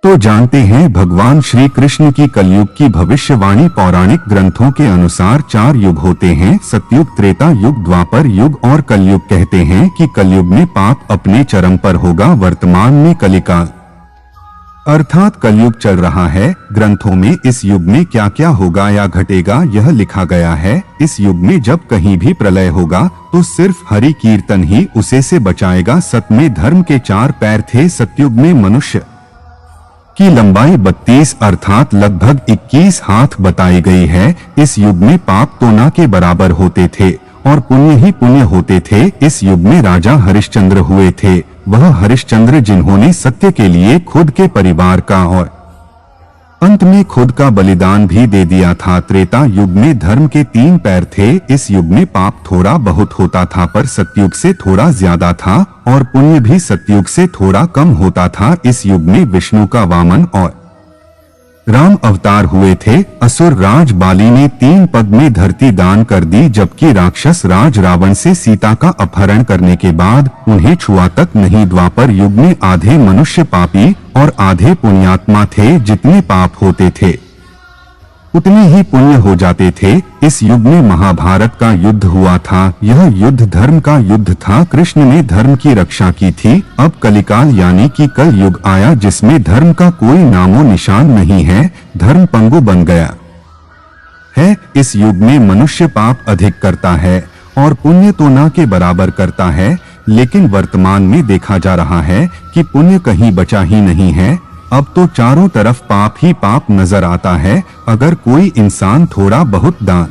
तो जानते हैं भगवान श्री कृष्ण की कलयुग की भविष्यवाणी। पौराणिक ग्रंथों के अनुसार 4 युग होते हैं, सतयुग, त्रेता युग, द्वापर युग और कलयुग। कहते हैं कि कलयुग में पाप अपने चरम पर होगा। वर्तमान में कलिकाल अर्थात कलयुग चल रहा है। ग्रंथों में इस युग में क्या क्या होगा या घटेगा यह लिखा गया है। इस युग में जब कहीं भी प्रलय होगा तो सिर्फ हरि कीर्तन ही उसे से बचाएगा। सत में धर्म के 4 पैर थे। सतयुग में मनुष्य की लंबाई 32 अर्थात लगभग 21 हाथ बताई गई है। इस युग में पाप तो ना के बराबर होते थे और पुण्य ही पुण्य होते थे। इस युग में राजा हरिश्चंद्र हुए थे। वह हरिश्चंद्र जिन्होंने सत्य के लिए खुद के परिवार का और अंत में खुद का बलिदान भी दे दिया था। त्रेता युग में धर्म के 3 पैर थे। इस युग में पाप थोड़ा बहुत होता था पर सतयुग से थोड़ा ज्यादा था और पुण्य भी सतयुग से थोड़ा कम होता था। इस युग में विष्णु का वामन और राम अवतार हुए थे। असुर राज बाली ने 3 पग में धरती दान कर दी, जबकि राक्षस राज रावण से सीता का अपहरण करने के बाद उन्हें छुआ तक नहीं। द्वापर युग में आधे मनुष्य पापी और आधे पुण्यात्मा थे। जितने पाप होते थे उतने ही पुण्य हो जाते थे। इस युग में महाभारत का युद्ध हुआ था। यह युद्ध धर्म का युद्ध था। कृष्ण ने धर्म की रक्षा की थी। अब कलिकाल यानी कि कल युग आया जिसमें धर्म का कोई नामो निशान नहीं है। धर्म पंगु बन गया है। इस युग में मनुष्य पाप अधिक करता है और पुण्य तो ना के बराबर करता है। लेकिन वर्तमान में देखा जा रहा है कि पुण्य कहीं बचा ही नहीं है। अब तो चारों तरफ पाप ही पाप नजर आता है। अगर कोई इंसान थोड़ा बहुत दान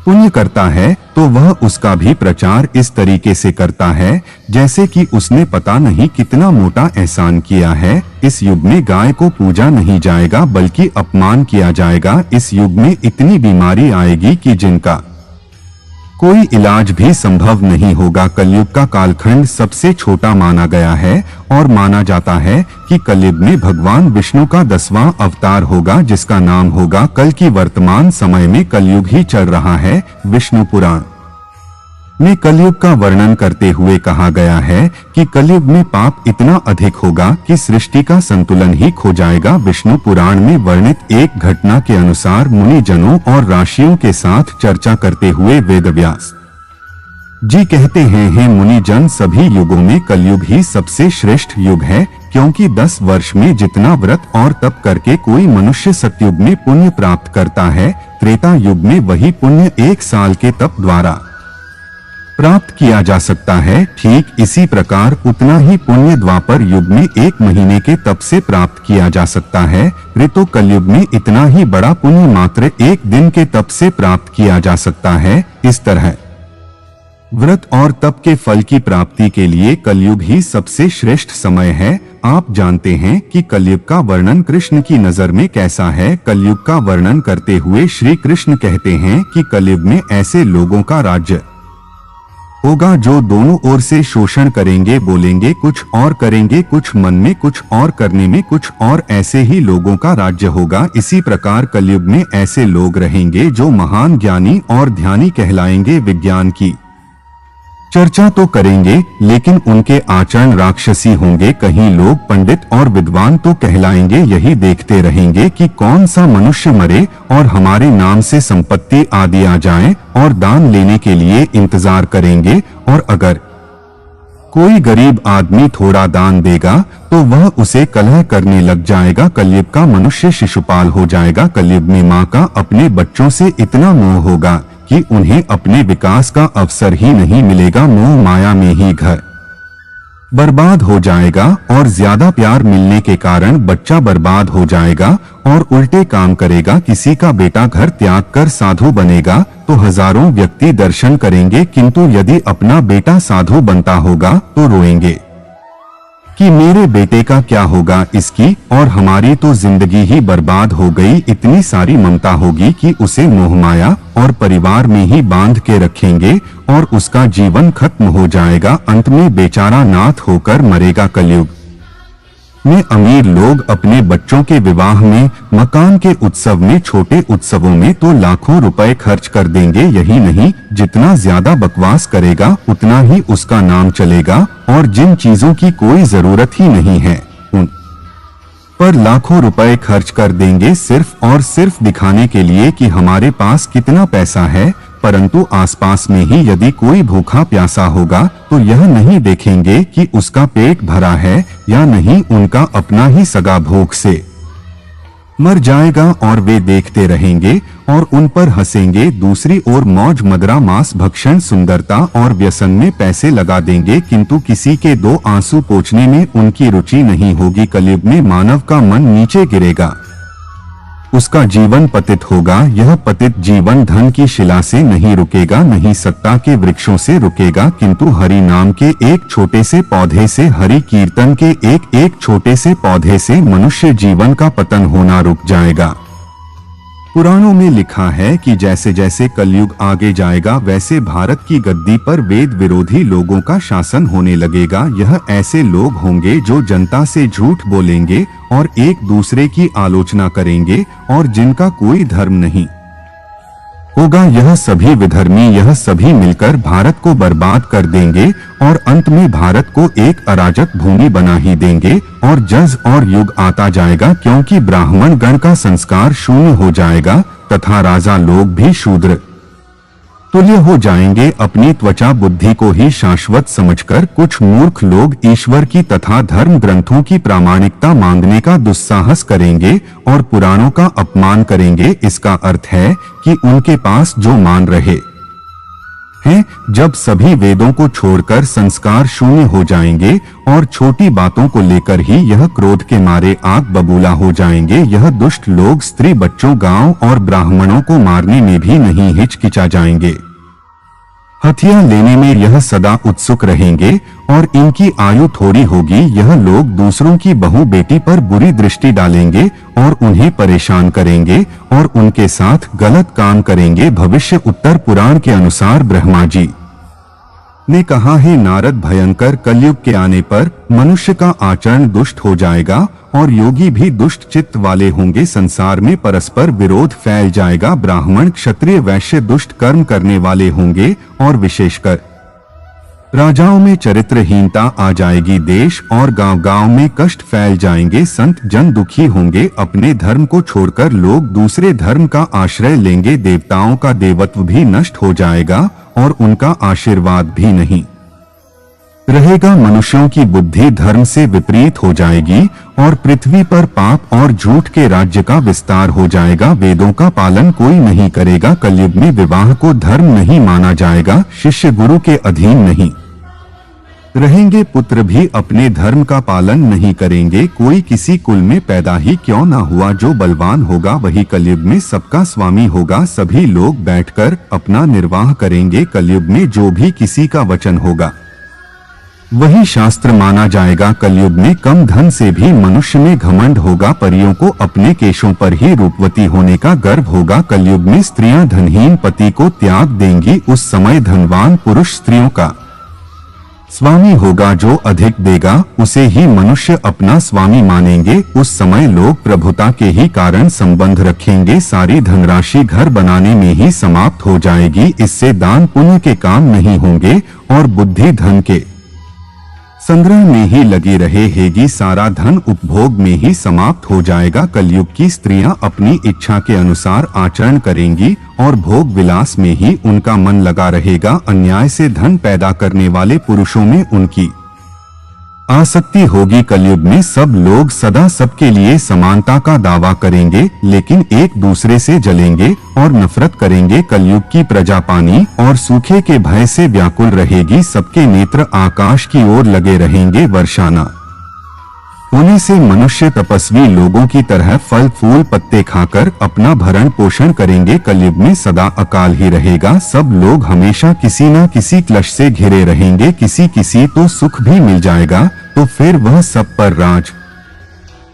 पुण्य करता है तो वह उसका भी प्रचार इस तरीके से करता है जैसे कि उसने पता नहीं कितना मोटा एहसान किया है। इस युग में गाय को पूजा नहीं जाएगा बल्कि अपमान किया जाएगा। इस युग में इतनी बीमारी आएगी कि जिनका कोई इलाज भी संभव नहीं होगा। कलयुग का कालखंड सबसे छोटा माना गया है और माना जाता है कि कलयुग में भगवान विष्णु का 10वां अवतार होगा जिसका नाम होगा कल। की वर्तमान समय में कलयुग ही चल रहा है। विष्णु पुराण में कलयुग का वर्णन करते हुए कहा गया है कि कलयुग में पाप इतना अधिक होगा कि सृष्टि का संतुलन ही खो जाएगा। विष्णु पुराण में वर्णित एक घटना के अनुसार मुनिजनों और ऋषियों के साथ चर्चा करते हुए वेदव्यास जी कहते हैं, हे मुनिजन, सभी युगों में कलयुग ही सबसे श्रेष्ठ युग है, क्योंकि 10 वर्ष में जितना व्रत और तप करके कोई मनुष्य सतयुग में पुण्य प्राप्त करता है, त्रेता युग में वही पुण्य 1 साल के तप द्वारा प्राप्त किया जा सकता है। ठीक इसी प्रकार उतना ही पुण्य द्वापर युग में 1 महीने के तप से प्राप्त किया जा सकता है। ऋतु कलयुग में इतना ही बड़ा पुण्य मात्र 1 दिन के तप से प्राप्त किया जा सकता है। इस तरह व्रत और तप के फल की प्राप्ति के लिए कलयुग ही सबसे श्रेष्ठ समय है। आप जानते हैं कि कलयुग का वर्णन कृष्ण की नजर में कैसा है। कलयुग का वर्णन करते हुए श्री कृष्ण कहते हैं कि कलयुग में ऐसे लोगों का राज्य होगा जो दोनों ओर से शोषण करेंगे, बोलेंगे कुछ और करेंगे कुछ, मन में कुछ और करने में कुछ और, ऐसे ही लोगों का राज्य होगा। इसी प्रकार कलयुग में ऐसे लोग रहेंगे जो महान ज्ञानी और ध्यानी कहलाएंगे। विज्ञान की चर्चा तो करेंगे लेकिन उनके आचरण राक्षसी होंगे। कहीं लोग पंडित और विद्वान तो कहलाएंगे। यही देखते रहेंगे कि कौन सा मनुष्य मरे और हमारे नाम से संपत्ति आदि आ जाए और दान लेने के लिए इंतजार करेंगे। और अगर कोई गरीब आदमी थोड़ा दान देगा तो वह उसे कलह करने लग जाएगा। कलयुग का मनुष्य शिशुपाल हो जाएगा। कलयुग में माँ का अपने बच्चों से इतना मोह होगा कि उन्हें अपने विकास का अवसर ही नहीं मिलेगा। मोह माया में ही घर बर्बाद हो जाएगा और ज्यादा प्यार मिलने के कारण बच्चा बर्बाद हो जाएगा और उल्टे काम करेगा। किसी का बेटा घर त्याग कर साधु बनेगा तो हजारों व्यक्ति दर्शन करेंगे, किंतु यदि अपना बेटा साधु बनता होगा तो रोएंगे कि मेरे बेटे का क्या होगा, इसकी और हमारी तो जिंदगी ही बर्बाद हो गई। इतनी सारी ममता होगी कि उसे मोहमाया और परिवार में ही बांध के रखेंगे और उसका जीवन खत्म हो जाएगा। अंत में बेचारा नाथ होकर मरेगा। कलयुग में अमीर लोग अपने बच्चों के विवाह में, मकान के उत्सव में, छोटे उत्सवों में तो लाखों रुपए खर्च कर देंगे। यही नहीं, जितना ज्यादा बकवास करेगा उतना ही उसका नाम चलेगा और जिन चीजों की कोई जरूरत ही नहीं है उन पर लाखों रुपए खर्च कर देंगे सिर्फ और सिर्फ दिखाने के लिए कि हमारे पास कितना पैसा है, परंतु आसपास में ही यदि कोई भूखा प्यासा होगा तो यह नहीं देखेंगे कि उसका पेट भरा है या नहीं, उनका अपना ही सगा भूख से मर जाएगा और वे देखते रहेंगे और उन पर हंसेंगे। दूसरी ओर मौज मदरा मांस भक्षण सुंदरता और व्यसन में पैसे लगा देंगे, किंतु किसी के दो आंसू पोंछने में उनकी रुचि नहीं होगी। कलयुग में मानव का मन नीचे गिरेगा, उसका जीवन पतित होगा। यह पतित जीवन धन की शिला से नहीं रुकेगा, नहीं सत्ता के वृक्षों से रुकेगा, किंतु हरि नाम के एक छोटे से पौधे से, हरि कीर्तन के एक एक छोटे से पौधे से मनुष्य जीवन का पतन होना रुक जाएगा। पुराणों में लिखा है कि जैसे जैसे कलयुग आगे जाएगा वैसे भारत की गद्दी पर वेद विरोधी लोगों का शासन होने लगेगा। यह ऐसे लोग होंगे जो जनता से झूठ बोलेंगे और एक दूसरे की आलोचना करेंगे और जिनका कोई धर्म नहीं होगा। यह सभी विधर्मी, यह सभी मिलकर भारत को बर्बाद कर देंगे और अंत में भारत को एक अराजक भूमि बना ही देंगे और जज और युग आता जाएगा, क्योंकि ब्राह्मण गण का संस्कार शून्य हो जाएगा तथा राजा लोग भी शूद्र तुल्य हो जाएंगे। अपनी त्वचा बुद्धि को ही शाश्वत समझकर कुछ मूर्ख लोग ईश्वर की तथा धर्म ग्रंथों की प्रामाणिकता मांगने का दुस्साहस करेंगे और पुराणों का अपमान करेंगे। इसका अर्थ है कि उनके पास जो मान रहे हैं, जब सभी वेदों को छोड़कर संस्कार शून्य हो जाएंगे और छोटी बातों को लेकर ही यह क्रोध के मारे आग बबूला हो जाएंगे। यह दुष्ट लोग स्त्री, बच्चों, गांव और ब्राह्मणों को मारने में भी नहीं हिचकिचा जाएंगे। हथियार लेने में यह सदा उत्सुक रहेंगे और इनकी आयु थोड़ी होगी। यह लोग दूसरों की बहू बेटी पर बुरी दृष्टि डालेंगे और उन्हें परेशान करेंगे और उनके साथ गलत काम करेंगे। भविष्य उत्तर पुराण के अनुसार ब्रह्मा जी ने कहा है, नारद, भयंकर कलयुग के आने पर मनुष्य का आचरण दुष्ट हो जाएगा और योगी भी दुष्ट चित्त वाले होंगे। संसार में परस्पर विरोध फैल जाएगा। ब्राह्मण, क्षत्रिय, वैश्य दुष्ट कर्म करने वाले होंगे और विशेषकर राजाओं में चरित्रहीनता आ जाएगी। देश और गांव-गांव में कष्ट फैल जाएंगे। संत जन दुखी होंगे। अपने धर्म को छोड़कर लोग दूसरे धर्म का आश्रय लेंगे। देवताओं का देवत्व भी नष्ट हो जाएगा और उनका आशीर्वाद भी नहीं रहेगा। मनुष्यों की बुद्धि धर्म से विपरीत हो जाएगी और पृथ्वी पर पाप और झूठ के राज्य का विस्तार हो जाएगा। वेदों का पालन कोई नहीं करेगा। कलयुग में विवाह को धर्म नहीं माना जाएगा। शिष्य गुरु के अधीन नहीं रहेंगे। पुत्र भी अपने धर्म का पालन नहीं करेंगे। कोई किसी कुल में पैदा ही क्यों ना हुआ, जो बलवान होगा वही कलयुग में सबका स्वामी होगा। सभी लोग बैठकर अपना निर्वाह करेंगे। कलयुग में जो भी किसी का वचन होगा वही शास्त्र माना जाएगा। कलयुग में कम धन से भी मनुष्य में घमंड होगा। परियों को अपने केशों पर ही रूपवती होने का गर्व होगा। कलयुग में स्त्रियां धनहीन पति को त्याग देंगी। उस समय धनवान पुरुष स्त्रियों का स्वामी होगा। जो अधिक देगा उसे ही मनुष्य अपना स्वामी मानेंगे। उस समय लोग प्रभुता के ही कारण संबंध रखेंगे। सारी धनराशि घर बनाने में ही समाप्त हो जाएगी। इससे दान पुण्य के काम नहीं होंगे और बुद्धि धन के संग्रह में ही लगी रहेगी। सारा धन उपभोग में ही समाप्त हो जाएगा। कलयुग की स्त्रियां अपनी इच्छा के अनुसार आचरण करेंगी और भोग विलास में ही उनका मन लगा रहेगा। अन्याय से धन पैदा करने वाले पुरुषों में उनकी आसक्ति होगी। कलयुग में सब लोग सदा सबके लिए समानता का दावा करेंगे, लेकिन एक दूसरे से जलेंगे और नफरत करेंगे। कलयुग की प्रजा पानी और सूखे के भय से व्याकुल रहेगी। सबके नेत्र आकाश की ओर लगे रहेंगे। वर्षाना होने से मनुष्य तपस्वी लोगों की तरह फल फूल पत्ते खाकर अपना भरण पोषण करेंगे। कलयुग में सदा अकाल ही रहेगा। सब लोग हमेशा किसी न किसी क्लेश से घिरे रहेंगे। किसी तो सुख भी मिल जाएगा तो फिर वह सब पर राज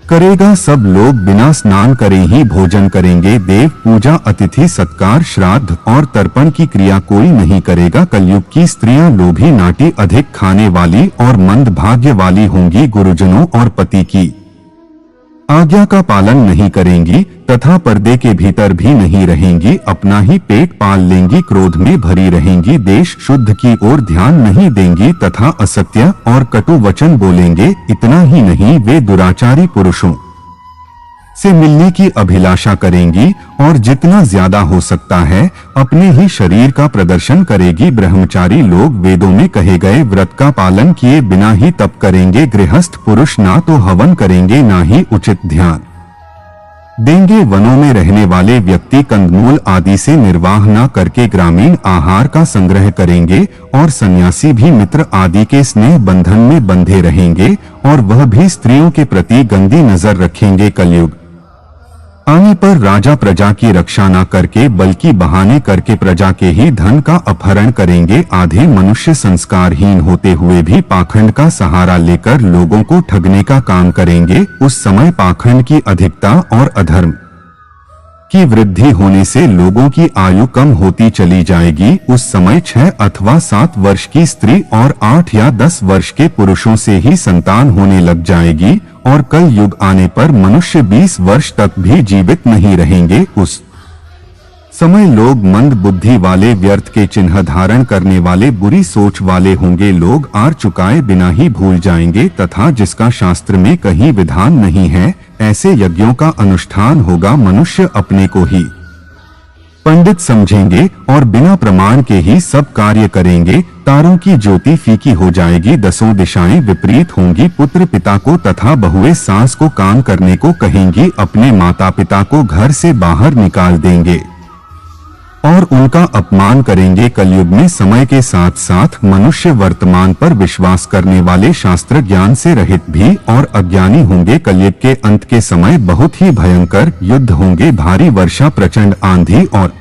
करेगा। सब लोग बिना स्नान करे ही भोजन करेंगे। देव पूजा, अतिथि सत्कार, श्राद्ध और तर्पण की क्रिया कोई नहीं करेगा। कलयुग की स्त्रियां लोभी, नाटी, अधिक खाने वाली और मंद भाग्य वाली होंगी। गुरुजनों और पति की आज्ञा का पालन नहीं करेंगी तथा पर्दे के भीतर भी नहीं रहेंगी। अपना ही पेट पाल लेंगी। क्रोध में भरी रहेंगी। देश शुद्ध की ओर ध्यान नहीं देंगी तथा असत्य और कटु वचन बोलेंगे। इतना ही नहीं, वे दुराचारी पुरुषों से मिलने की अभिलाषा करेंगी और जितना ज्यादा हो सकता है अपने ही शरीर का प्रदर्शन करेगी। ब्रह्मचारी लोग वेदों में कहे गए व्रत का पालन किए बिना ही तप करेंगे। गृहस्थ पुरुष ना तो हवन करेंगे ना ही उचित ध्यान देंगे। वनों में रहने वाले व्यक्ति कंदमूल आदि से निर्वाह न करके ग्रामीण आहार का संग्रह करेंगे और सन्यासी भी मित्र आदि के स्नेह बंधन में बंधे रहेंगे और वह भी स्त्रियों के प्रति गंदी नजर रखेंगे। कलयुग आने पर राजा प्रजा की रक्षा न करके बल्कि बहाने करके प्रजा के ही धन का अपहरण करेंगे। आधे मनुष्य संस्कारहीन होते हुए भी पाखंड का सहारा लेकर लोगों को ठगने का काम करेंगे। उस समय पाखंड की अधिकता और अधर्म की वृद्धि होने से लोगों की आयु कम होती चली जाएगी। उस समय 6 अथवा 7 वर्ष की स्त्री और 8 या 10 वर्ष के पुरुषों से ही संतान होने लग जाएगी और कल युग आने पर मनुष्य 20 वर्ष तक भी जीवित नहीं रहेंगे। उस समय लोग मंद बुद्धि वाले, व्यर्थ के चिन्ह धारण करने वाले, बुरी सोच वाले होंगे। लोग आर चुकाए बिना ही भूल जाएंगे तथा जिसका शास्त्र में कहीं विधान नहीं है ऐसे यज्ञों का अनुष्ठान होगा। मनुष्य अपने को ही पंडित समझेंगे और बिना प्रमाण के ही सब कार्य करेंगे। तारों की ज्योति फीकी हो जाएगी, 10 दिशाएं विपरीत होंगी। पुत्र पिता को तथा बहुएं सास को काम करने को कहेंगी। अपने माता पिता को घर से बाहर निकाल देंगे और उनका अपमान करेंगे। कलयुग में समय के साथ साथ मनुष्य वर्तमान पर विश्वास करने वाले, शास्त्र ज्ञान से रहित भी और अज्ञानी होंगे। कलयुग के अंत के समय बहुत ही भयंकर युद्ध होंगे। भारी वर्षा, प्रचंड आंधी और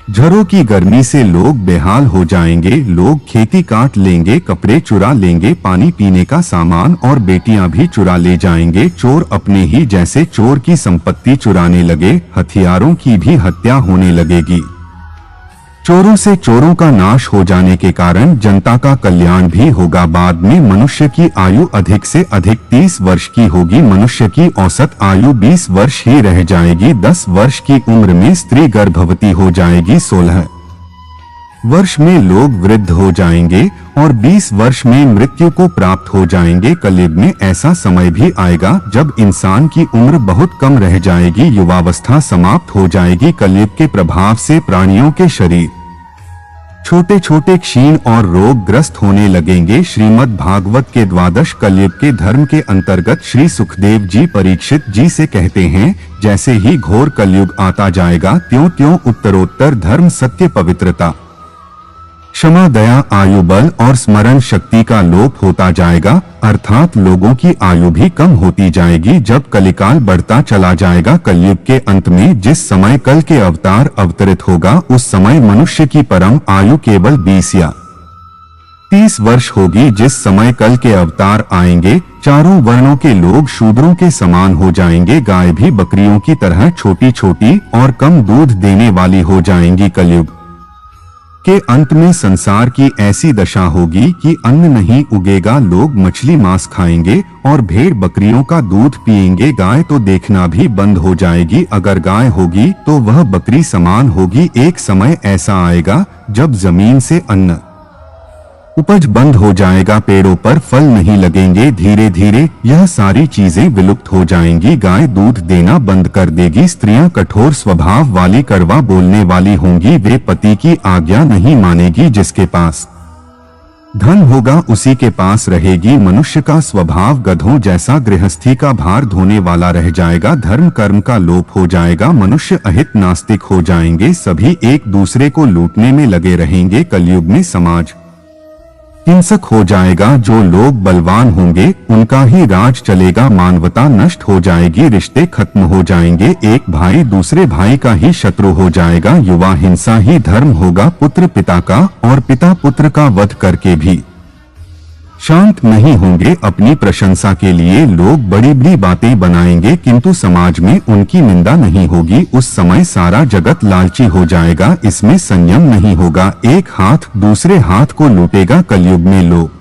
झरों की गर्मी से लोग बेहाल हो जाएंगे। लोग खेती काट लेंगे, कपड़े चुरा लेंगे, पानी पीने का सामान और बेटियां भी चुरा ले जाएंगे। चोर अपने ही जैसे चोर की संपत्ति चुराने लगे, हथियारों की भी हत्या होने लगेगी। चोरों से चोरों का नाश हो जाने के कारण जनता का कल्याण भी होगा। बाद में मनुष्य की आयु अधिक से अधिक 30 वर्ष की होगी। मनुष्य की औसत आयु 20 वर्ष ही रह जाएगी। 10 वर्ष की उम्र में स्त्री गर्भवती हो जाएगी। 16 वर्ष में लोग वृद्ध हो जाएंगे और 20 वर्ष में मृत्यु को प्राप्त हो जाएंगे। कलयुग में ऐसा समय भी आएगा जब इंसान की उम्र बहुत कम रह जाएगी, युवावस्था समाप्त हो जाएगी। कलयुग के प्रभाव से प्राणियों के शरीर छोटे छोटे, क्षीण और रोग ग्रस्त होने लगेंगे। श्रीमद् भागवत के 12 कलयुग के धर्म के अंतर्गत श्री सुखदेव जी परीक्षित जी से कहते हैं, जैसे ही घोर कलयुग आता जाएगा त्यों त्यों उत्तरोत्तर धर्म, सत्य, पवित्रता, क्षमा, दया, आयु बल और स्मरण शक्ति का लोप होता जाएगा। अर्थात लोगों की आयु भी कम होती जाएगी। जब कलिकाल बढ़ता चला जाएगा, कलयुग के अंत में जिस समय कल के अवतार अवतरित होगा उस समय मनुष्य की परम आयु केवल 20 या 30 वर्ष होगी। जिस समय कल के अवतार आएंगे चारों वर्णों के लोग शूद्रों के समान हो जाएंगे। गाय भी बकरियों की तरह छोटी छोटी और कम दूध देने वाली हो जाएंगी। कलयुग के अंत में संसार की ऐसी दशा होगी कि अन्न नहीं उगेगा। लोग मछली मांस खाएंगे और भेड़ बकरियों का दूध पिएंगे। गाय तो देखना भी बंद हो जाएगी। अगर गाय होगी तो वह बकरी समान होगी। एक समय ऐसा आएगा जब जमीन से अन्न उपज बंद हो जाएगा, पेड़ों पर फल नहीं लगेंगे। धीरे धीरे यह सारी चीजें विलुप्त हो जाएंगी। गाय दूध देना बंद कर देगी। स्त्रियां कठोर स्वभाव वाली, कड़वा बोलने वाली होंगी। वे पति की आज्ञा नहीं मानेगी। जिसके पास धन होगा उसी के पास रहेगी। मनुष्य का स्वभाव गधों जैसा, गृहस्थी का भार ढोने वाला रह जाएगा। धर्म कर्म का लोप हो जाएगा। मनुष्य अहित नास्तिक हो जाएंगे। सभी एक दूसरे को लूटने में लगे रहेंगे। कलयुग में समाज हिंसक हो जाएगा। जो लोग बलवान होंगे उनका ही राज चलेगा। मानवता नष्ट हो जाएगी। रिश्ते खत्म हो जाएंगे। एक भाई दूसरे भाई का ही शत्रु हो जाएगा। युवा हिंसा ही धर्म होगा। पुत्र पिता का और पिता पुत्र का वध करके भी शांत नहीं होंगे। अपनी प्रशंसा के लिए लोग बड़ी बड़ी बातें बनाएंगे किंतु समाज में उनकी निंदा नहीं होगी। उस समय सारा जगत लालची हो जाएगा। इसमें संयम नहीं होगा। एक हाथ दूसरे हाथ को लूटेगा। कलयुग में लोग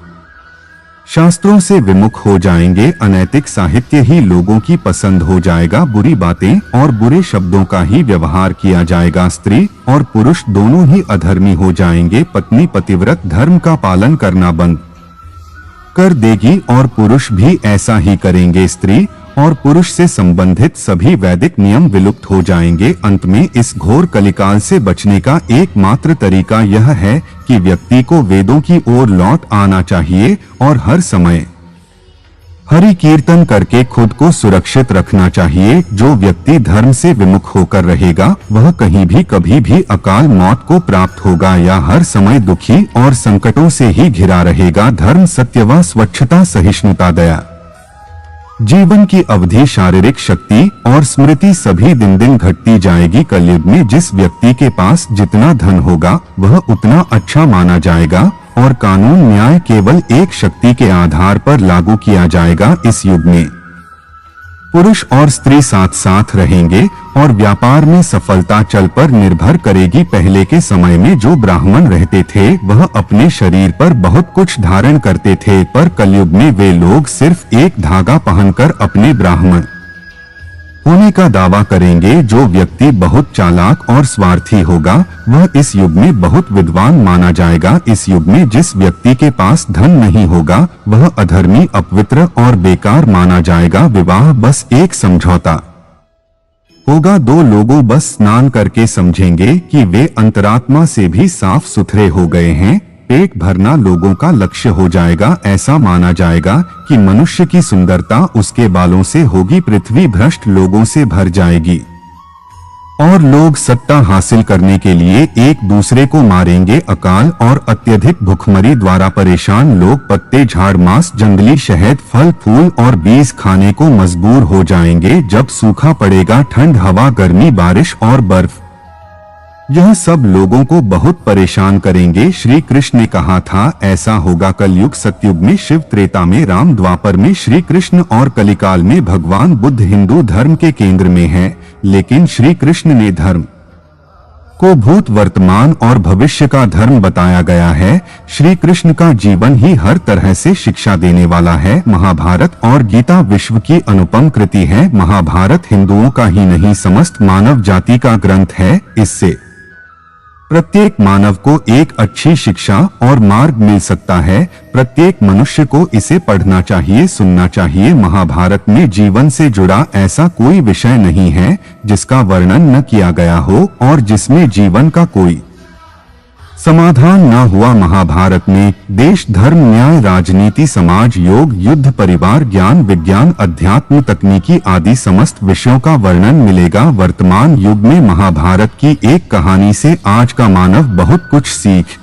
शास्त्रों से विमुख हो जाएंगे। अनैतिक साहित्य ही लोगों की पसंद हो जाएगा। बुरी बातें और बुरे शब्दों का ही व्यवहार किया जाएगा। स्त्री और पुरुष दोनों ही अधर्मी हो जाएंगे। पत्नी पतिव्रत धर्म का पालन करना बंद कर देगी और पुरुष भी ऐसा ही करेंगे। स्त्री और पुरुष से संबंधित सभी वैदिक नियम विलुप्त हो जाएंगे। अंत में इस घोर कलिकाल से बचने का एकमात्र तरीका यह है कि व्यक्ति को वेदों की ओर लौट आना चाहिए और हर समय हरि कीर्तन करके खुद को सुरक्षित रखना चाहिए। जो व्यक्ति धर्म से विमुख होकर रहेगा वह कहीं भी कभी भी अकाल मौत को प्राप्त होगा या हर समय दुखी और संकटों से ही घिरा रहेगा। धर्म, सत्य व स्वच्छता, सहिष्णुता, दया, जीवन की अवधि, शारीरिक शक्ति और स्मृति सभी दिन दिन घटती जाएगी। कलयुग में जिस व्यक्ति के पास जितना धन होगा वह उतना अच्छा माना जाएगा और कानून न्याय केवल एक शक्ति के आधार पर लागू किया जाएगा। इस युग में पुरुष और स्त्री साथ साथ रहेंगे और व्यापार में सफलता चल पर निर्भर करेगी। पहले के समय में जो ब्राह्मण रहते थे वह अपने शरीर पर बहुत कुछ धारण करते थे, पर कलयुग में वे लोग सिर्फ एक धागा पहनकर अपने ब्राह्मण होने का दावा करेंगे। जो व्यक्ति बहुत चालाक और स्वार्थी होगा वह इस युग में बहुत विद्वान माना जाएगा। इस युग में जिस व्यक्ति के पास धन नहीं होगा वह अधर्मी, अपवित्र और बेकार माना जाएगा। विवाह बस एक समझौता होगा, दो लोगों बस स्नान करके समझेंगे कि वे अंतरात्मा से भी साफ सुथरे हो गए हैं। पेट भरना लोगों का लक्ष्य हो जाएगा। ऐसा माना जाएगा कि मनुष्य की सुंदरता उसके बालों से होगी। पृथ्वी भ्रष्ट लोगों से भर जाएगी और लोग सत्ता हासिल करने के लिए एक दूसरे को मारेंगे। अकाल और अत्यधिक भूखमरी द्वारा परेशान लोग पत्ते, झाड़, मांस, जंगली शहद, फल फूल और बीज खाने को मजबूर हो जाएंगे। जब सूखा पड़ेगा, ठंड, हवा, गर्मी, बारिश और बर्फ, यह सब लोगों को बहुत परेशान करेंगे। श्री कृष्ण ने कहा था ऐसा होगा। कलयुग, सतयुग में शिव, त्रेता में राम, द्वापर में श्री कृष्ण और कलिकाल में भगवान बुद्ध हिंदू धर्म के केंद्र में है। लेकिन श्री कृष्ण ने धर्म को भूत, वर्तमान और भविष्य का धर्म बताया गया है। श्री कृष्ण का जीवन ही हर तरह से शिक्षा देने वाला है। महाभारत और गीता विश्व की अनुपम कृति है। महाभारत हिंदुओं का ही नहीं समस्त मानव जाति का ग्रंथ है। इससे प्रत्येक मानव को एक अच्छी शिक्षा और मार्ग मिल सकता है। प्रत्येक मनुष्य को इसे पढ़ना चाहिए, सुनना चाहिए। महाभारत में जीवन से जुड़ा ऐसा कोई विषय नहीं है जिसका वर्णन न किया गया हो और जिसमें जीवन का कोई समाधान न हुआ। महाभारत में देश, धर्म, न्याय, राजनीति, समाज, योग, युद्ध, परिवार, ज्ञान, विज्ञान, अध्यात्म, तकनीकी आदि समस्त विषयों का वर्णन मिलेगा। वर्तमान युग में महाभारत की एक कहानी से आज का मानव बहुत कुछ सीख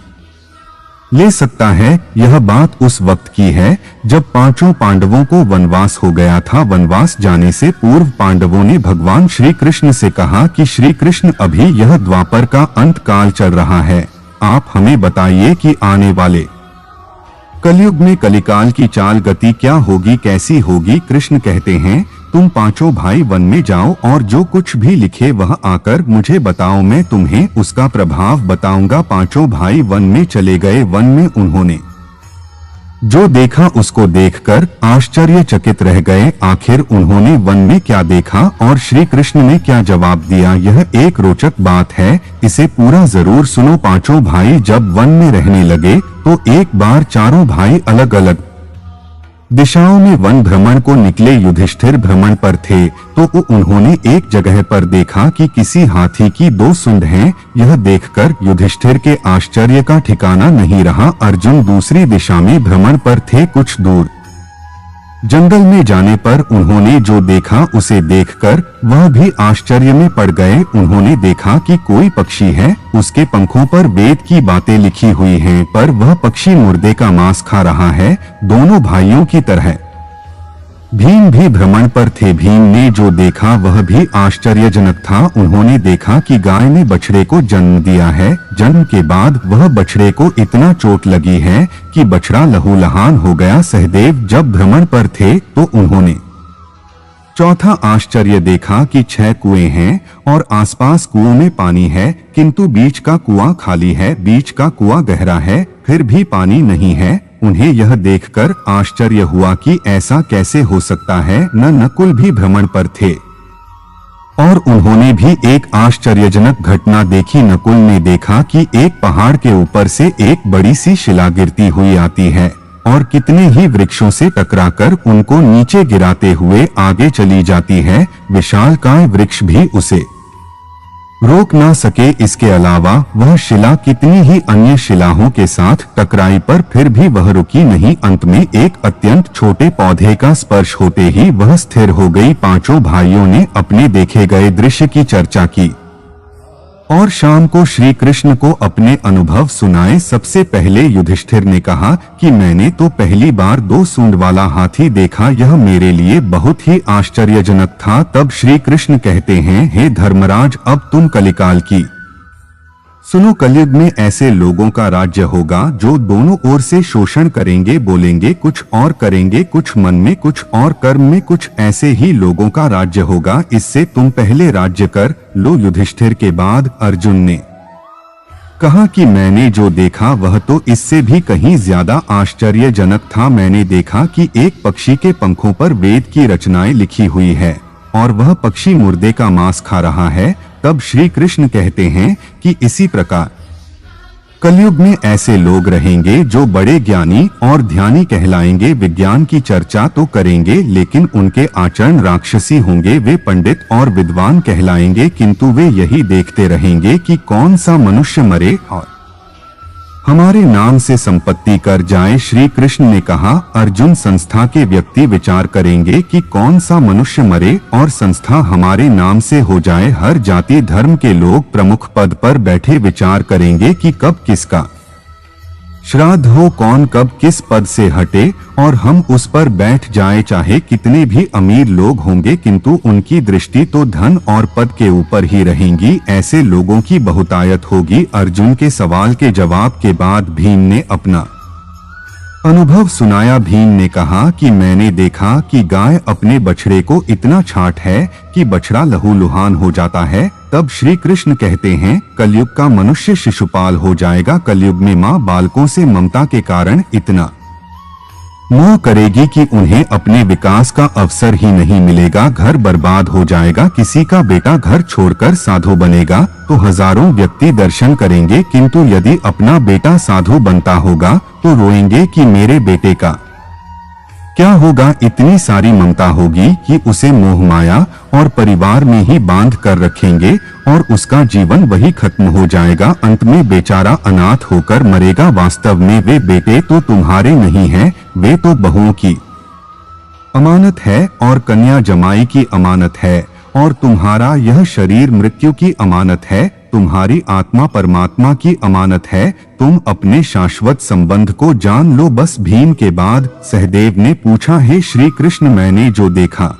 ले सकता है। यह बात उस वक्त की है जब पांचों पांडवों को वनवास हो गया था। वनवास जाने से पूर्व पांडवों ने भगवान श्री कृष्ण से कहा कि श्री कृष्ण, अभी यह द्वापर का अंत काल चल रहा है, आप हमें बताइए कि आने वाले कलयुग में कलिकाल की चाल गति क्या होगी, कैसी होगी। कृष्ण कहते हैं, तुम पांचों भाई वन में जाओ और जो कुछ भी लिखे वह आकर मुझे बताओ, मैं तुम्हें उसका प्रभाव बताऊंगा। पांचों भाई वन में चले गए। वन में उन्होंने जो देखा उसको देखकर आश्चर्यचकित रह गए। आखिर उन्होंने वन में क्या देखा और श्री कृष्ण ने क्या जवाब दिया, यह एक रोचक बात है। इसे पूरा जरूर सुनो। पांचों भाई जब वन में रहने लगे तो एक बार चारों भाई अलग अलग दिशाओं में वन भ्रमण को निकले। युधिष्ठिर भ्रमण पर थे तो उन्होंने एक जगह पर देखा कि किसी हाथी की दो सूंड हैं। यह देखकर युधिष्ठिर के आश्चर्य का ठिकाना नहीं रहा। अर्जुन दूसरी दिशा में भ्रमण पर थे। कुछ दूर जंगल में जाने पर उन्होंने जो देखा उसे देखकर वह भी आश्चर्य में पड़ गए। उन्होंने देखा कि कोई पक्षी है, उसके पंखों पर वेद की बातें लिखी हुई हैं, पर वह पक्षी मुर्दे का मांस खा रहा है। दोनों भाइयों की तरह भीम भी भ्रमण पर थे। भीम ने जो देखा वह भी आश्चर्यजनक था। उन्होंने देखा कि गाय ने बछड़े को जन्म दिया है। जन्म के बाद वह बछड़े को इतना चोट लगी है कि बछड़ा लहूलुहान हो गया। सहदेव जब भ्रमण पर थे तो उन्होंने चौथा आश्चर्य देखा कि 6 कुएं हैं और आसपास कुओं में पानी है, किंतु बीच का कुआं खाली है। बीच का कुआं गहरा है, फिर भी पानी नहीं है। उन्हें यह देखकर आश्चर्य हुआ कि ऐसा कैसे हो सकता है। नकुल भी भ्रमण पर थे और उन्होंने भी एक आश्चर्यजनक घटना देखी। नकुल ने देखा कि एक पहाड़ के ऊपर से एक बड़ी सी शिला गिरती हुई आती है और कितने ही वृक्षों से टकराकर उनको नीचे गिराते हुए आगे चली जाती है। विशालकाय वृक्ष भी उसे रोक ना सके। इसके अलावा वह शिला कितनी ही अन्य शिलाओं के साथ टकराई पर फिर भी वह रुकी नहीं। अंत में एक अत्यंत छोटे पौधे का स्पर्श होते ही वह स्थिर हो गई। पांचों भाइयों ने अपने देखे गए दृश्य की चर्चा की और शाम को श्री कृष्ण को अपने अनुभव सुनाए। सबसे पहले युधिष्ठिर ने कहा कि मैंने तो पहली बार 2 सूंड वाला हाथी देखा, यह मेरे लिए बहुत ही आश्चर्यजनक था। तब श्री कृष्ण कहते हैं, हे धर्मराज, अब तुम कलिकाल की सुनो। कलयुग में ऐसे लोगों का राज्य होगा जो दोनों ओर से शोषण करेंगे, बोलेंगे कुछ और करेंगे कुछ, मन में कुछ और कर्म में कुछ। ऐसे ही लोगों का राज्य होगा। इससे तुम पहले राज्य कर लो। युधिष्ठिर के बाद अर्जुन ने कहा कि मैंने जो देखा वह तो इससे भी कहीं ज्यादा आश्चर्यजनक था। मैंने देखा कि एक पक्षी के पंखों पर वेद की रचनाएं लिखी हुई है और वह पक्षी मुर्दे का मांस खा रहा है। तब श्री कृष्ण कहते हैं कि इसी प्रकार कलयुग में ऐसे लोग रहेंगे जो बड़े ज्ञानी और ध्यानी कहलाएंगे। विज्ञान की चर्चा तो करेंगे लेकिन उनके आचरण राक्षसी होंगे। वे पंडित और विद्वान कहलाएंगे किंतु वे यही देखते रहेंगे कि कौन सा मनुष्य मरे और हमारे नाम से संपत्ति कर जाए। श्री कृष्ण ने कहा, अर्जुन, संस्था के व्यक्ति विचार करेंगे कि कौन सा मनुष्य मरे और संस्था हमारे नाम से हो जाए। हर जाति धर्म के लोग प्रमुख पद पर बैठे विचार करेंगे कि कब किसका श्राद्ध हो, कौन कब किस पद से हटे और हम उस पर बैठ जाए। चाहे कितने भी अमीर लोग होंगे किंतु उनकी दृष्टि तो धन और पद के ऊपर ही रहेंगी। ऐसे लोगों की बहुतायत होगी। अर्जुन के सवाल के जवाब के बाद भीम ने अपना अनुभव सुनाया। भीम ने कहा कि मैंने देखा कि गाय अपने बछड़े को इतना छाट है कि बछड़ा लहूलुहान हो जाता है। तब श्री कृष्ण कहते हैं, कलयुग का मनुष्य शिशुपाल हो जाएगा। कलयुग में माँ बालकों से ममता के कारण इतना मोह करेगी कि उन्हें अपने विकास का अवसर ही नहीं मिलेगा। घर बर्बाद हो जाएगा। किसी का बेटा घर छोड़कर साधु बनेगा तो हजारों व्यक्ति दर्शन करेंगे किंतु यदि अपना बेटा साधु बनता होगा तो रोएंगे कि मेरे बेटे का क्या होगा। इतनी सारी ममता होगी कि उसे मोह माया और परिवार में ही बांध कर रखेंगे और उसका जीवन वही खत्म हो जाएगा। अंत में बेचारा अनाथ होकर मरेगा। वास्तव में वे बेटे तो तुम्हारे नहीं हैं, वे तो बहुओं की अमानत है और कन्या जमाई की अमानत है और तुम्हारा यह शरीर मृत्यु की अमानत है। तुम्हारी आत्मा परमात्मा की अमानत है। तुम अपने शाश्वत संबंध को जान लो। बस भीम के बाद सहदेव ने पूछा, हे श्री कृष्ण, मैंने जो देखा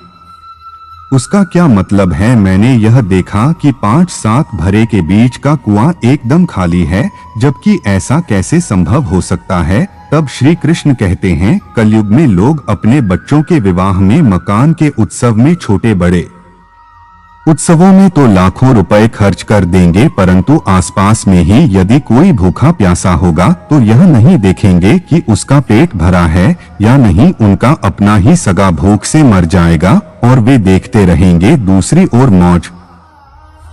उसका क्या मतलब है। मैंने यह देखा कि 5-7 भरे के बीच का कुआं एकदम खाली है, जबकि ऐसा कैसे संभव हो सकता है। तब श्री कृष्ण कहते हैं, कलयुग में लोग अपने बच्चों के विवाह में, मकान के उत्सव में, छोटे बड़े उत्सवों में तो लाखों रुपए खर्च कर देंगे, परंतु आसपास में ही यदि कोई भूखा प्यासा होगा तो यह नहीं देखेंगे कि उसका पेट भरा है या नहीं। उनका अपना ही सगा भूख से मर जाएगा और वे देखते रहेंगे। दूसरी ओर मौज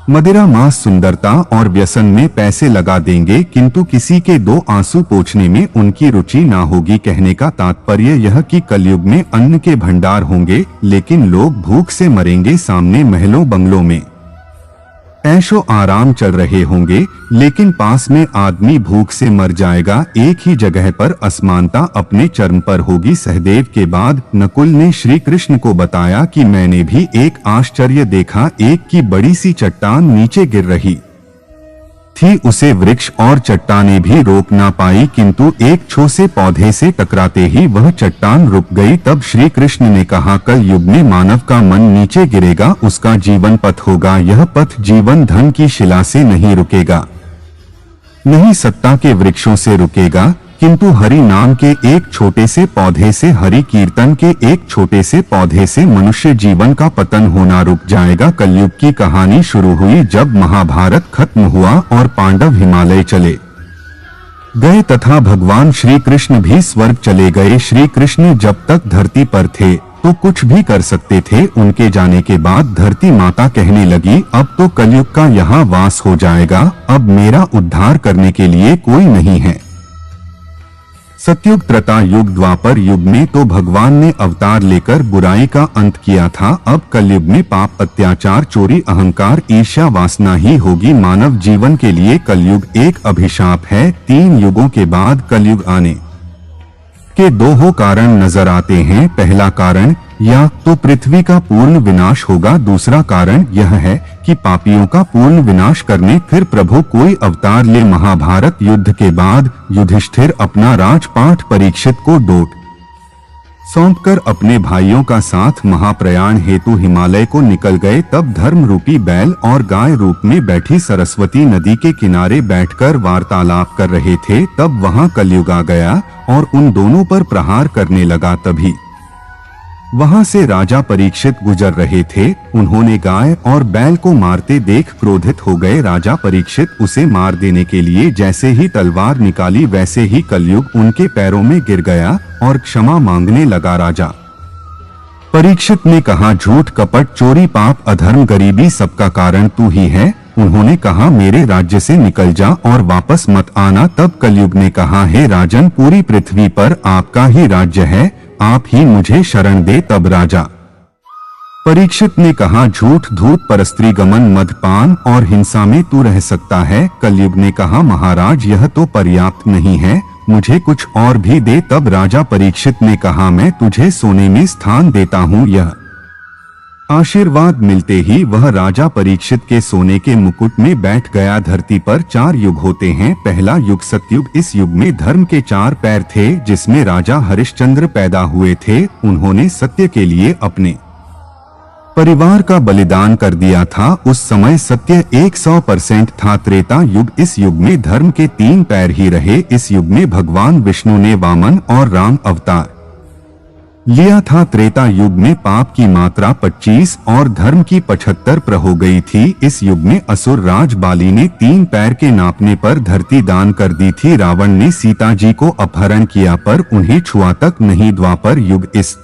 मदिरा, मांस, सुंदरता और व्यसन में पैसे लगा देंगे किंतु किसी के 2 आंसू पोंछने में उनकी रुचि ना होगी। कहने का तात्पर्य यह कि कलयुग में अन्न के भंडार होंगे लेकिन लोग भूख से मरेंगे। सामने महलों बंगलों में ऐशो आराम चल रहे होंगे लेकिन पास में आदमी भूख से मर जाएगा। एक ही जगह पर असमानता अपने चरम पर होगी। सहदेव के बाद नकुल ने श्री कृष्ण को बताया कि मैंने भी एक आश्चर्य देखा। एक की बड़ी सी चट्टान नीचे गिर रही थी, उसे वृक्ष और चट्टानें भी रोक ना पाई किंतु एक छोटे पौधे से टकराते ही वह चट्टान रुक गई। तब श्री कृष्ण ने कहा, कल युग में मानव का मन नीचे गिरेगा, उसका जीवन पथ होगा। यह पथ जीवन धन की शिला से नहीं रुकेगा, नहीं सत्ता के वृक्षों से रुकेगा, किंतु हरि नाम के एक छोटे से पौधे से, हरि कीर्तन के एक छोटे से पौधे से मनुष्य जीवन का पतन होना रुक जाएगा। कलयुग की कहानी शुरू हुई जब महाभारत खत्म हुआ और पांडव हिमालय चले गए तथा भगवान श्री कृष्ण भी स्वर्ग चले गए। श्री कृष्ण जब तक धरती पर थे तो कुछ भी कर सकते थे। उनके जाने के बाद धरती माता कहने लगी, अब तो कलयुग का यहाँ वास हो जाएगा, अब मेरा उद्धार करने के लिए कोई नहीं है। सतयुग, त्रेता युग, द्वापर युग में तो भगवान ने अवतार लेकर बुराई का अंत किया था। अब कलयुग में पाप, अत्याचार, चोरी, अहंकार, ईर्ष्या, वासना ही होगी मानव जीवन के लिए। कलयुग एक अभिशाप है। 3 युगों के बाद कलयुग आने के 2 कारण नजर आते हैं। पहला कारण या तो पृथ्वी का पूर्ण विनाश होगा। दूसरा कारण यह है कि पापियों का पूर्ण विनाश करने फिर प्रभु कोई अवतार ले। महाभारत युद्ध के बाद युधिष्ठिर अपना राजपाट परीक्षित को डोट सौंपकर अपने भाइयों का साथ महाप्रयाण हेतु हिमालय को निकल गए। तब धर्म रूपी बैल और गाय रूप में बैठी सरस्वती नदी के किनारे बैठकर वार्तालाप कर रहे थे। तब वहां कलयुग आ गया और उन दोनों पर प्रहार करने लगा। तभी वहां से राजा परीक्षित गुजर रहे थे। उन्होंने गाय और बैल को मारते देख क्रोधित हो गए। राजा परीक्षित उसे मार देने के लिए जैसे ही तलवार निकाली वैसे ही कलयुग उनके पैरों में गिर गया और क्षमा मांगने लगा। राजा परीक्षित ने कहा, झूठ, कपट, चोरी, पाप, अधर्म, गरीबी सबका कारण तू ही है। उन्होंने कहा, मेरे राज्य से निकल जा और वापस मत आना। तब कलयुग ने कहा, हे राजन, पूरी पृथ्वी पर आपका ही राज्य है, आप ही मुझे शरण दे। तब राजा परीक्षित ने कहा, झूठ, धूत, परस्त्री गमन, मदपान और हिंसा में तू रह सकता है। कलयुग ने कहा, महाराज यह तो पर्याप्त नहीं है, मुझे कुछ और भी दे। तब राजा परीक्षित ने कहा, मैं तुझे सोने में स्थान देता हूँ। यह आशीर्वाद मिलते ही वह राजा परीक्षित के सोने के मुकुट में बैठ गया। धरती पर 4 युग होते हैं। पहला युग सतयुग। इस युग में धर्म के 4 पैर थे, जिसमें राजा हरिश्चंद्र पैदा हुए थे। उन्होंने सत्य के लिए अपने परिवार का बलिदान कर दिया था। उस समय सत्य 100% था। त्रेता युग। इस युग में धर्म के 3 पैर ही रहे। इस युग में भगवान विष्णु ने वामन और राम अवतार लिया था। त्रेता युग में पाप की मात्रा 25 और धर्म की 75 हो गई थी। इस युग में असुर राज बाली ने 3 पैर के नापने पर धरती दान कर दी थी। रावण ने सीता जी को अपहरण किया पर उन्हें छुआ तक नहीं। द्वापर युग। इस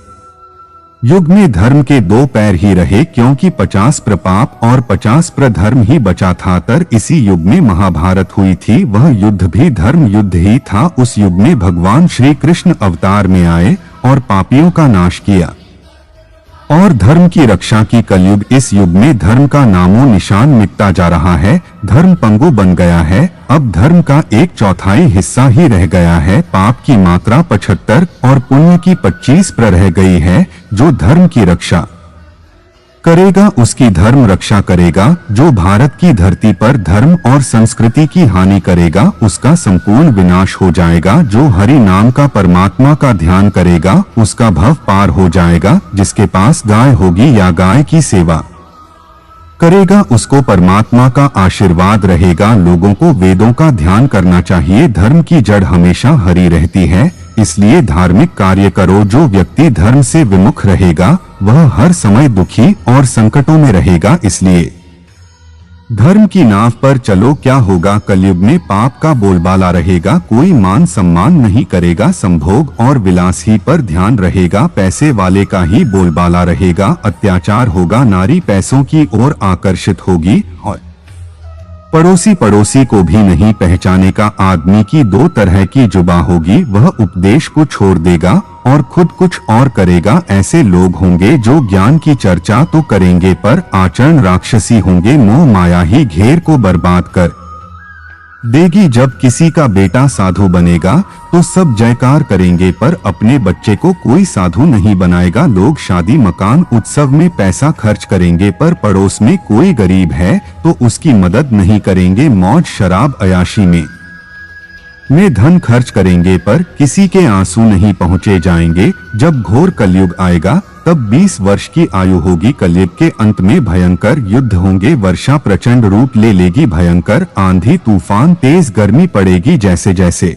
युग में धर्म के 2 पैर ही रहे, क्योंकि 50 पाप और 50 धर्म ही बचा था। इसी युग में महाभारत हुई थी। वह युद्ध भी धर्म युद्ध ही था। उस युग में भगवान श्री कृष्ण अवतार में आए और पापियों का नाश किया और धर्म की रक्षा की। कलयुग। इस युग में धर्म का नामो निशान मिटता जा रहा है। धर्म पंगु बन गया है। अब धर्म का 1/4 हिस्सा ही रह गया है। पाप की मात्रा 75 और पुण्य की 25 रह गई है। जो धर्म की रक्षा करेगा उसकी धर्म रक्षा करेगा। जो भारत की धरती पर धर्म और संस्कृति की हानि करेगा उसका संपूर्ण विनाश हो जाएगा। जो हरि नाम का परमात्मा का ध्यान करेगा उसका भव पार हो जाएगा। जिसके पास गाय होगी या गाय की सेवा करेगा उसको परमात्मा का आशीर्वाद रहेगा। लोगों को वेदों का ध्यान करना चाहिए। धर्म की जड़ हमेशा हरि रहती है, इसलिए धार्मिक कार्य करो। जो व्यक्ति धर्म से विमुख रहेगा वह हर समय दुखी और संकटों में रहेगा। इसलिए धर्म की नाव पर चलो। क्या होगा कलयुग में? पाप का बोलबाला रहेगा, कोई मान सम्मान नहीं करेगा, संभोग और विलास ही पर ध्यान रहेगा, पैसे वाले का ही बोलबाला रहेगा, अत्याचार होगा, नारी पैसों की ओर आकर्षित होगी और पड़ोसी को भी नहीं पहचानेगा। आदमी की 2 तरह की जुबा होगी, वह उपदेश को छोड़ देगा और खुद कुछ और करेगा। ऐसे लोग होंगे जो ज्ञान की चर्चा तो करेंगे पर आचरण राक्षसी होंगे। मोह माया ही घेर को बर्बाद कर देगी। जब किसी का बेटा साधु बनेगा तो सब जयकार करेंगे पर अपने बच्चे को कोई साधु नहीं बनाएगा। लोग शादी, मकान, उत्सव में पैसा खर्च करेंगे पर पड़ोस में कोई गरीब है तो उसकी मदद नहीं करेंगे। मौज, शराब, अयाशी में धन खर्च करेंगे पर किसी के आंसू नहीं पहुंचे जाएंगे। जब घोर कलयुग आएगा तब 20 वर्ष की आयु होगी। कलयुग के अंत में भयंकर युद्ध होंगे, वर्षा प्रचंड रूप ले लेगी, भयंकर आंधी तूफान, तेज गर्मी पड़ेगी। जैसे जैसे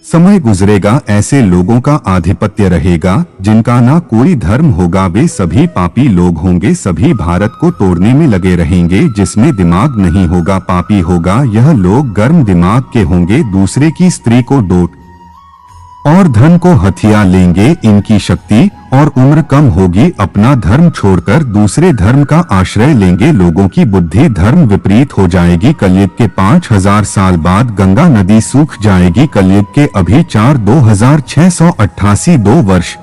समय गुजरेगा ऐसे लोगों का आधिपत्य रहेगा। जिनका ना कोई धर्म होगा वे सभी पापी लोग होंगे। सभी भारत को तोड़ने में लगे रहेंगे। जिसमें दिमाग नहीं होगा पापी होगा। यह लोग गर्म दिमाग के होंगे, दूसरे की स्त्री को डोट और धन को हथिया लेंगे। इनकी शक्ति और उम्र कम होगी। अपना धर्म छोड़कर दूसरे धर्म का आश्रय लेंगे। लोगों की बुद्धि धर्म विपरीत हो जाएगी। कलयुग के 5000 साल बाद गंगा नदी सूख जाएगी। कलयुग के अभी 2688 वर्ष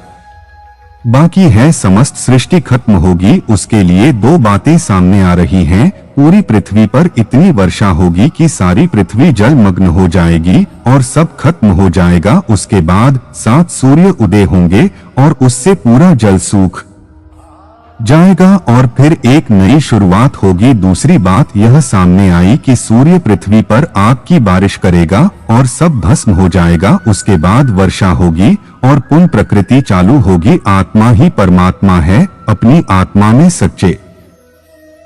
बाकी है। समस्त सृष्टि खत्म होगी। उसके लिए दो बातें सामने आ रही हैं। पूरी पृथ्वी पर इतनी वर्षा होगी कि सारी पृथ्वी जलमग्न हो जाएगी और सब खत्म हो जाएगा। उसके बाद 7 सूर्य उदय होंगे और उससे पूरा जल सूख जाएगा और फिर एक नई शुरुआत होगी। दूसरी बात यह सामने आई कि सूर्य पृथ्वी पर आग की बारिश करेगा और सब भस्म हो जाएगा। उसके बाद वर्षा होगी और पुनः प्रकृति चालू होगी। आत्मा ही परमात्मा है। अपनी आत्मा में सच्चे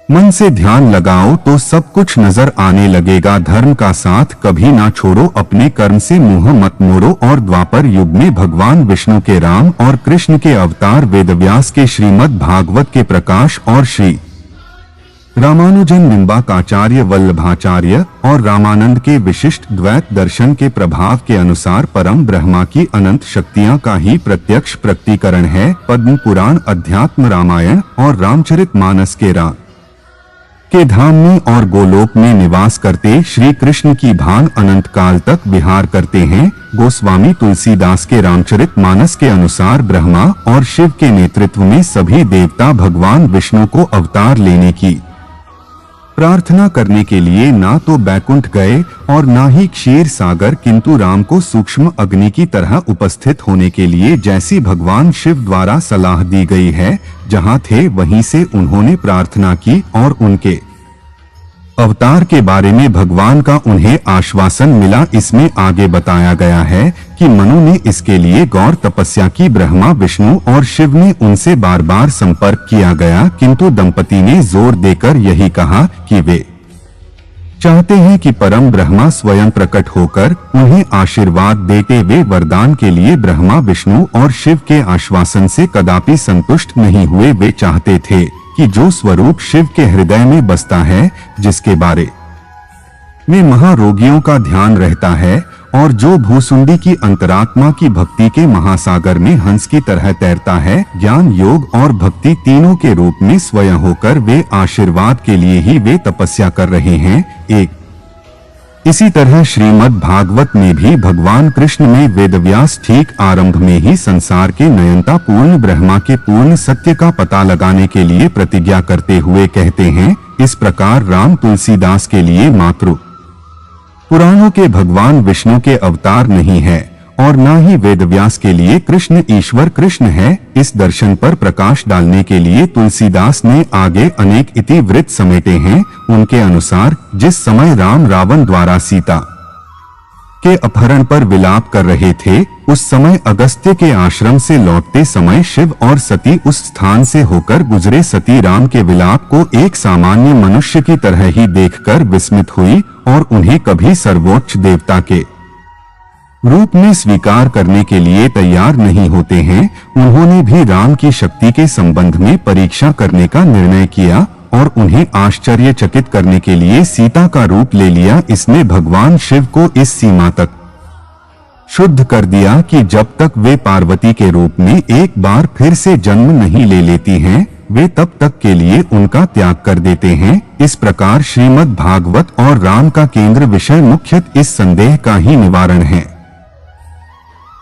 मन से ध्यान लगाओ तो सब कुछ नजर आने लगेगा। धर्म का साथ कभी ना छोड़ो। अपने कर्म से मुंह मत मोड़ो। और द्वापर युग में भगवान विष्णु के राम और कृष्ण के अवतार, वेदव्यास के श्रीमद् भागवत के प्रकाश और श्री रामानुजन निम्बाकाचार्य, वल्लभाचार्य और रामानंद के विशिष्ट द्वैत दर्शन के प्रभाव के अनुसार परम ब्रह्मा की अनंत शक्तियां का ही प्रत्यक्ष प्रकटीकरण है। पद्म पुराण, अध्यात्म रामायण और रामचरितमानस के राम के धाम में और गोलोक में निवास करते श्री कृष्ण की भान अनंत काल तक विहार करते हैं। गोस्वामी तुलसीदास के रामचरितमानस के अनुसार ब्रह्मा और शिव के नेतृत्व में सभी देवता भगवान विष्णु को अवतार लेने की प्रार्थना करने के लिए ना तो बैकुंठ गए और ना ही क्षीर सागर, किंतु राम को सूक्ष्म अग्नि की तरह उपस्थित होने के लिए जैसी भगवान शिव द्वारा सलाह दी गई है, जहां थे वहीं से उन्होंने प्रार्थना की और उनके अवतार के बारे में भगवान का उन्हें आश्वासन मिला। इसमें आगे बताया गया है कि मनु ने इसके लिए गौर तपस्या की। ब्रह्मा, विष्णु और शिव ने उनसे बार बार संपर्क किया गया, किंतु दंपति ने जोर देकर यही कहा कि वे चाहते हैं कि परम ब्रह्मा स्वयं प्रकट होकर उन्हें आशीर्वाद देते। वे वरदान के लिए ब्रह्मा, विष्णु और शिव के आश्वासन से कदापि संतुष्ट नहीं हुए। वे चाहते थे कि जो स्वरूप शिव के हृदय में बसता है, जिसके बारे में महारोगियों का ध्यान रहता है और जो भूसुंडी की अंतरात्मा की भक्ति के महासागर में हंस की तरह तैरता है, ज्ञान, योग और भक्ति तीनों के रूप में स्वयं होकर वे आशीर्वाद के लिए ही वे तपस्या कर रहे हैं। एक इसी तरह श्रीमद् भागवत में भी भगवान कृष्ण में वेदव्यास ठीक आरंभ में ही संसार के नयनता पूर्ण ब्रह्मा के पूर्ण सत्य का पता लगाने के लिए प्रतिज्ञा करते हुए कहते हैं। इस प्रकार राम तुलसीदास के लिए मातृ पुराणों के भगवान विष्णु के अवतार नहीं है और न ही वेदव्यास के लिए कृष्ण ईश्वर कृष्ण है। इस दर्शन पर प्रकाश डालने के लिए तुलसीदास ने आगे अनेक इतिवृत्त समेटे हैं। उनके अनुसार जिस समय राम रावण द्वारा सीता के अपहरण पर विलाप कर रहे थे, उस समय अगस्त्य के आश्रम से लौटते समय शिव और सती उस स्थान से होकर गुजरे। सती राम के विलाप को एक सामान्य मनुष्य की तरह ही देखकर विस्मित हुई और उन्हें कभी सर्वोच्च देवता के रूप में स्वीकार करने के लिए तैयार नहीं होते हैं। उन्होंने भी राम की शक्ति के संबंध में परीक्षा करने का निर्णय किया और उन्हें आश्चर्यचकित करने के लिए सीता का रूप ले लिया। इसने भगवान शिव को इस सीमा तक शुद्ध कर दिया कि जब तक वे पार्वती के रूप में एक बार फिर से जन्म नहीं ले लेती हैं, वे तब तक के लिए उनका त्याग कर देते हैं। इस प्रकार श्रीमद् भागवत और राम का केंद्र विषय मुख्यतः इस संदेह का ही निवारण है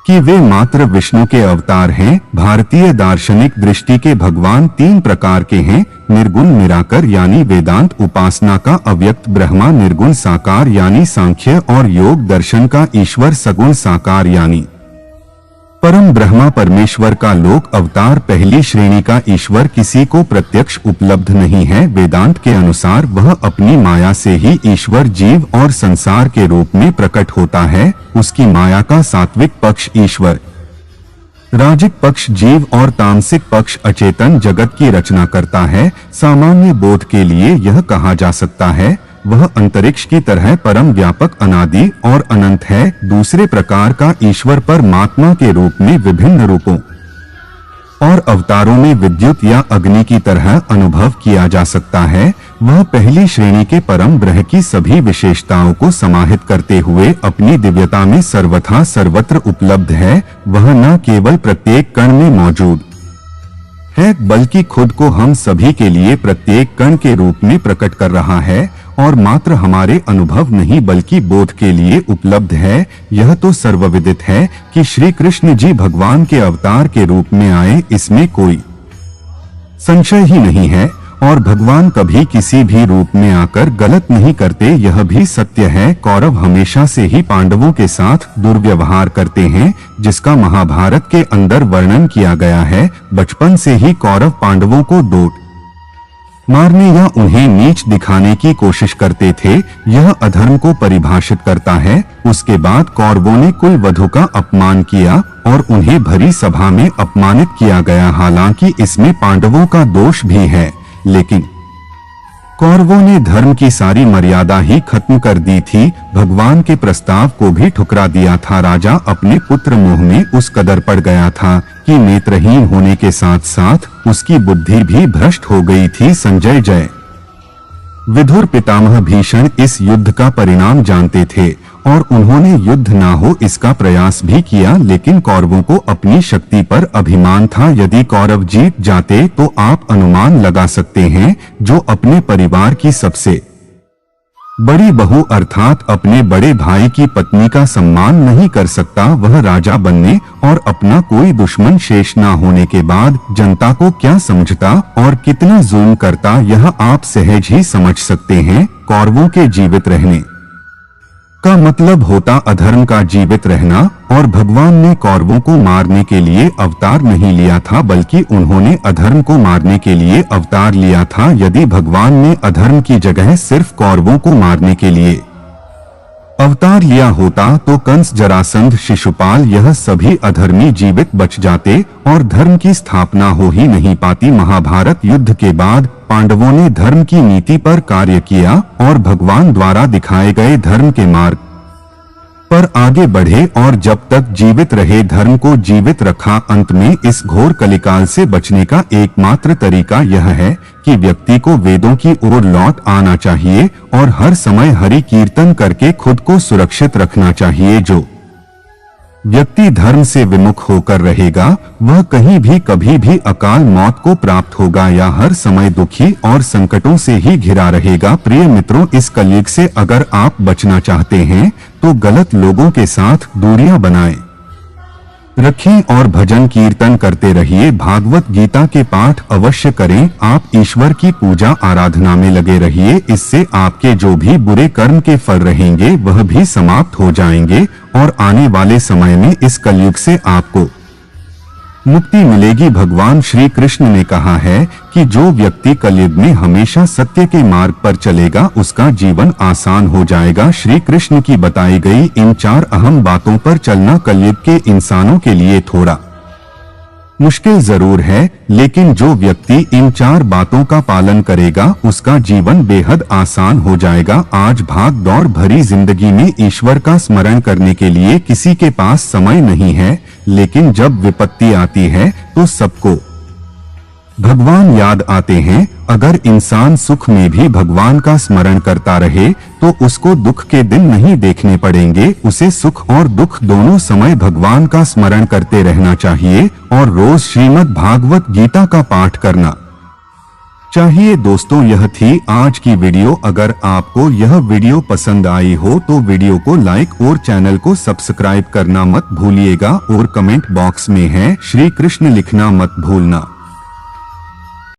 कि वे मात्र विष्णु के अवतार हैं। भारतीय दार्शनिक दृष्टि के भगवान 3 प्रकार के हैं। निर्गुण निराकर यानी वेदांत उपासना का अव्यक्त ब्रह्मा, निर्गुण साकार यानी सांख्य और योग दर्शन का ईश्वर, सगुण साकार यानी परम ब्रह्मा परमेश्वर का लोक अवतार। पहली श्रेणी का ईश्वर किसी को प्रत्यक्ष उपलब्ध नहीं है। वेदांत के अनुसार वह अपनी माया से ही ईश्वर, जीव और संसार के रूप में प्रकट होता है। उसकी माया का सात्विक पक्ष ईश्वर, राजिक पक्ष जीव और तामसिक पक्ष अचेतन जगत की रचना करता है। सामान्य बोध के लिए यह कहा जा सकता है वह अंतरिक्ष की तरह परम व्यापक, अनादि और अनंत है। दूसरे प्रकार का ईश्वर परमात्मा के रूप में विभिन्न रूपों और अवतारों में विद्युत या अग्नि की तरह अनुभव किया जा सकता है। वह पहली श्रेणी के परम ब्रह्म की सभी विशेषताओं को समाहित करते हुए अपनी दिव्यता में सर्वथा सर्वत्र उपलब्ध है। वह न केवल प्रत्येक कण में मौजूद है बल्कि खुद को हम सभी के लिए प्रत्येक कण के रूप में प्रकट कर रहा है और मात्र हमारे अनुभव नहीं बल्कि बोध के लिए उपलब्ध है। यह तो सर्वविदित है कि श्री कृष्ण जी भगवान के अवतार के रूप में आए, इसमें कोई संशय ही नहीं है। और भगवान कभी किसी भी रूप में आकर गलत नहीं करते, यह भी सत्य है। कौरव हमेशा से ही पांडवों के साथ दुर्व्यवहार करते हैं, जिसका महाभारत के अंदर वर्णन किया गया है। बचपन से ही कौरव पांडवों को डोट मारने या उन्हें नीच दिखाने की कोशिश करते थे। यह अधर्म को परिभाषित करता है। उसके बाद कौरवों ने कुल वधु का अपमान किया और उन्हें भरी सभा में अपमानित किया गया। हालांकि इसमें पांडवों का दोष भी है, लेकिन कौरवों ने धर्म की सारी मर्यादा ही खत्म कर दी थी। भगवान के प्रस्ताव को भी ठुकरा दिया था। राजा अपने पुत्र मोह में उस कदर पड़ गया था कि नेत्रहीन होने के साथ साथ उसकी बुद्धि भी भ्रष्ट हो गई थी। संजय जय विदुर पितामह भीषण इस युद्ध का परिणाम जानते थे और उन्होंने युद्ध ना हो इसका प्रयास भी किया, लेकिन कौरवों को अपनी शक्ति पर अभिमान था। यदि कौरव जीत जाते तो आप अनुमान लगा सकते हैं, जो अपने परिवार की सबसे बड़ी बहू अर्थात अपने बड़े भाई की पत्नी का सम्मान नहीं कर सकता, वह राजा बनने और अपना कोई दुश्मन शेष ना होने के बाद जनता को क्या समझता और कितना जुल्म करता, यह आप सहज ही समझ सकते हैं। कौरवों के जीवित रहने का मतलब होता अधर्म का जीवित रहना, और भगवान ने कौरवों को मारने के लिए अवतार नहीं लिया था बल्कि उन्होंने अधर्म को मारने के लिए अवतार लिया था। यदि भगवान ने अधर्म की जगह सिर्फ कौरवों को मारने के लिए अवतार लिया होता तो कंस, जरासंध, शिशुपाल यह सभी अधर्मी जीवित बच जाते और धर्म की स्थापना हो ही नहीं पाती। महाभारत युद्ध के बाद पांडवों ने धर्म की नीति पर कार्य किया और भगवान द्वारा दिखाए गए धर्म के मार्ग पर आगे बढ़े और जब तक जीवित रहे धर्म को जीवित रखा। अंत में इस घोर कलिकाल से बचने का एकमात्र तरीका यह है कि व्यक्ति को वेदों की ओर लौट आना चाहिए और हर समय हरि कीर्तन करके खुद को सुरक्षित रखना चाहिए। जो व्यक्ति धर्म से विमुख होकर रहेगा वह कहीं भी कभी भी अकाल मौत को प्राप्त होगा या हर समय दुखी और संकटों से ही घिरा रहेगा। प्रिय मित्रों, इस कलयुग से अगर आप बचना चाहते हैं तो गलत लोगों के साथ दूरियां बनाएं रखें और भजन कीर्तन करते रहिए। भागवत गीता के पाठ अवश्य करें। आप ईश्वर की पूजा आराधना में लगे रहिए। इससे आपके जो भी बुरे कर्म के फल रहेंगे वह भी समाप्त हो जाएंगे और आने वाले समय में इस कलयुग से आपको मुक्ति मिलेगी। भगवान श्री कृष्ण ने कहा है कि जो व्यक्ति कलयुग में हमेशा सत्य के मार्ग पर चलेगा उसका जीवन आसान हो जाएगा। श्री कृष्ण की बताई गई इन 4 अहम बातों पर चलना कलयुग के इंसानों के लिए थोड़ा मुश्किल जरूर है, लेकिन जो व्यक्ति इन 4 बातों का पालन करेगा उसका जीवन बेहद आसान हो जाएगा। आज भाग दौड़ भरी जिंदगी में ईश्वर का स्मरण करने के लिए किसी के पास समय नहीं है, लेकिन जब विपत्ति आती है तो सबको भगवान याद आते हैं। अगर इंसान सुख में भी भगवान का स्मरण करता रहे तो उसको दुख के दिन नहीं देखने पड़ेंगे। उसे सुख और दुख दोनों समय भगवान का स्मरण करते रहना चाहिए और रोज श्रीमद् भागवत गीता का पाठ करना चाहिए। दोस्तों, यह थी आज की वीडियो। अगर आपको यह वीडियो पसंद आई हो तो वीडियो को लाइक और चैनल को सब्सक्राइब करना मत भूलिएगा और कमेंट बॉक्स में है श्री कृष्ण लिखना मत भूलना।